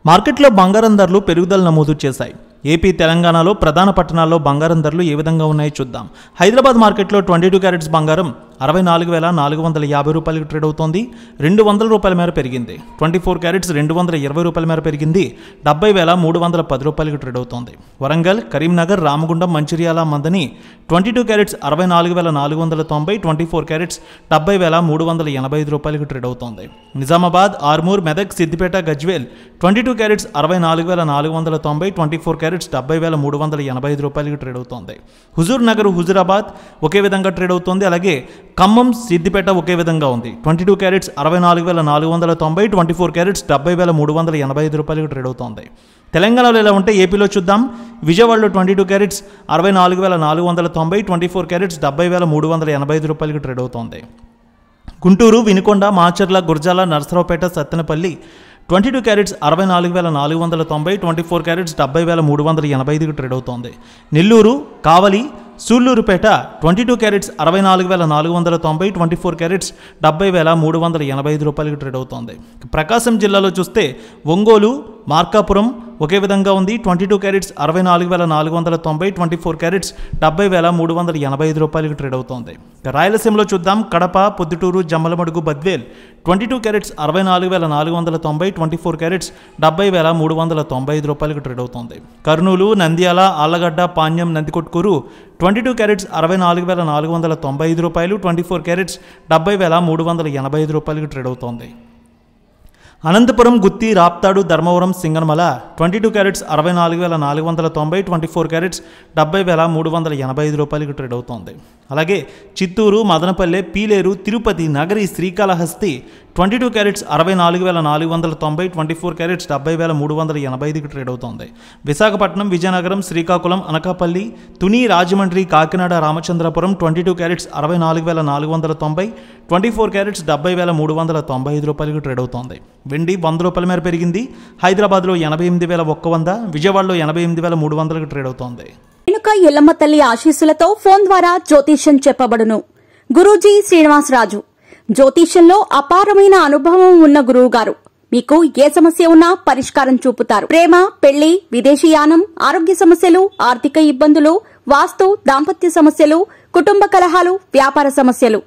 మార్కెట్లో బంగారం ధరలు పెరుగుదల నమోదు చేశాయి. ఏపీ, తెలంగాణలో ప్రధాన పట్టణాల్లో బంగారం ధరలు ఏ విధంగా ఉన్నాయో చూద్దాం. హైదరాబాద్ మార్కెట్లో 22 క్యారెట్స్ బంగారం 64,450 రూపాయలకు ట్రేడ్ అవుతోంది. 200 రూపాయల మేర పెరిగింది. 24 క్యారెట్స్ 220 రూపాయల మేర పెరిగింది. 70,310 రూపాయలకు ట్రేడ్ అవుతోంది. వరంగల్, కరీంనగర్, రామగుండం, మంచిర్యాల, మందని 22 క్యారెట్స్ 64,490, 24 క్యారెట్స్ 70,385 రూపాయలకు ట్రేడ్ అవుతోంది. నిజామాబాద్, ఆర్మూర్, మెదక్, సిద్దిపేట, గజ్వేల్ 22 క్యారెట్స్ 64,490, 24 క్యారెట్స్ 70,385 రూపాయలకు ట్రేడ్ అవుతోంది. హుజూర్ నగర్, హుజూరాబాద్ ఒకే విధంగా ట్రేడ్ అవుతోంది. అలాగే ఖమ్మం, సిద్దిపేట ఒకే విధంగా ఉంది. 22 క్యారెట్స్ 64,490, 24 క్యారెట్స్ 70,385 రూపాయలకు ట్రేడ్ అవుతోంది. తెలంగాణలో ఎలా ఉంటే ఏపీలో చూద్దాం. విజయవాడలో 22 క్యారెట్స్ 64,490, 24 క్యారెట్స్ 70,385 రూపాయలకు ట్రేడ్ అవుతోంది. గుంటూరు, వినుకొండ, మాచర్ల, గుర్జాల, నర్సరావుపేట, సత్తెనపల్లి 22 క్యారెట్స్ 64,490, 24 క్యారెట్స్ 70,385కి ట్రేడ్ అవుతోంది. నెల్లూరు, కావలి, సూళ్లూరుపేట 22 క్యారెట్స్ 64,490, 24 క్యారెట్స్ 70,385 రూపాయలకు ట్రేడ్ అవుతోంది. ప్రకాశం జిల్లాలో చూస్తే ఒంగోలు, మార్కాపురం ఒకే విధంగా ఉంది. 22 క్యారెట్స్ 64,490, 24 క్యారెట్స్ 70,385 రూపాయలకు ట్రేడ్ అవుతోంది. రాయలసీమలో చూద్దాం. కడప, పొద్దుటూరు, జమ్మలమడుగు, బద్వేల్ 22 క్యారెట్స్ 64,490, 24 క్యారెట్స్ 70,395 రూపాయలకు ట్రేడ్ అవుతోంది. కర్నూలు, నంద్యాల, ఆళ్లగడ్డ, పాణ్యం, నందికొట్కూరు 22 క్యారెట్స్ 64,495 రూపాయలు, 24 క్యారెట్స్ 70,385 రూపాయలకు ట్రేడ్ అవుతోంది. అనంతపురం, గుత్తి, రాప్తాడు, ధర్మవరం, సింగనమల 22 క్యారెట్స్ 64,490, 24 క్యారెట్స్ 70,385 రూపాయలకు ట్రేడ్ అవుతోంది. అలాగే చిత్తూరు, మదనపల్లె, పీలేరు, తిరుపతి, నగరి, శ్రీకాళహస్తి 22 క్యారెట్స్ 64,490, 24 క్యారెట్స్ 70,385కి ట్రేడ్ అవుతోంది. విశాఖపట్నం, విజయనగరం, శ్రీకాకుళం, అనకాపల్లి, తుని, రాజమండ్రి, కాకినాడ, రామచంద్రపురం 22 క్యారెట్స్ 64,490, 24 క్యారెట్స్ 70,395 రూపాయలకు ట్రేడ్ అవుతోంది. వెండి 100 రూపాయల మేర పెరిగింది. హైదరాబాద్లో 88,100, విజయవాడలో 88,300కి ట్రేడ్ అవుతోంది. రేణుక ఎల్లమ్మ తల్లి ఆశీస్సులతో ఫోన్ ద్వారా జ్యోతిష్యం చెప్పబడును. గురూజీ శ్రీనివాసరాజు. జ్యోతిష్యంలో అపారమైన అనుభవం ఉన్న గురువు గారు మీకు ఏ సమస్య ఉన్నా పరిష్కారం చూపుతారు. ప్రేమ, పెళ్లి, విదేశీయానం, ఆరోగ్య సమస్యలు, ఆర్థిక ఇబ్బందులు, వాస్తు, దాంపత్య సమస్యలు, కుటుంబ కలహాలు, వ్యాపార సమస్యలు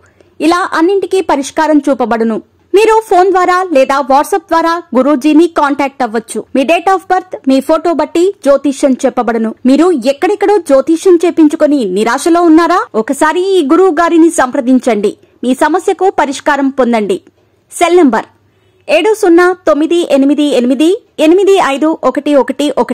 ఇలా అన్నింటికీ పరిష్కారం చూపబడును. మీరు ఫోన్ ద్వారా లేదా వాట్సాప్ ద్వారా గురూజీని కాంటాక్ట్ అవ్వచ్చు. మీ డేట్ ఆఫ్ బర్త్, మీ ఫోటో బట్టి జ్యోతిష్యం చెప్పబడును. మీరు ఎక్కడెక్కడో జ్యోతిష్యం చేపించుకొని నిరాశలో ఉన్నారా? ఒకసారి ఈ గురువు గారిని సంప్రదించండి. మీ సమస్యకు పరిష్కారం పొందండి. Cell number 7098885511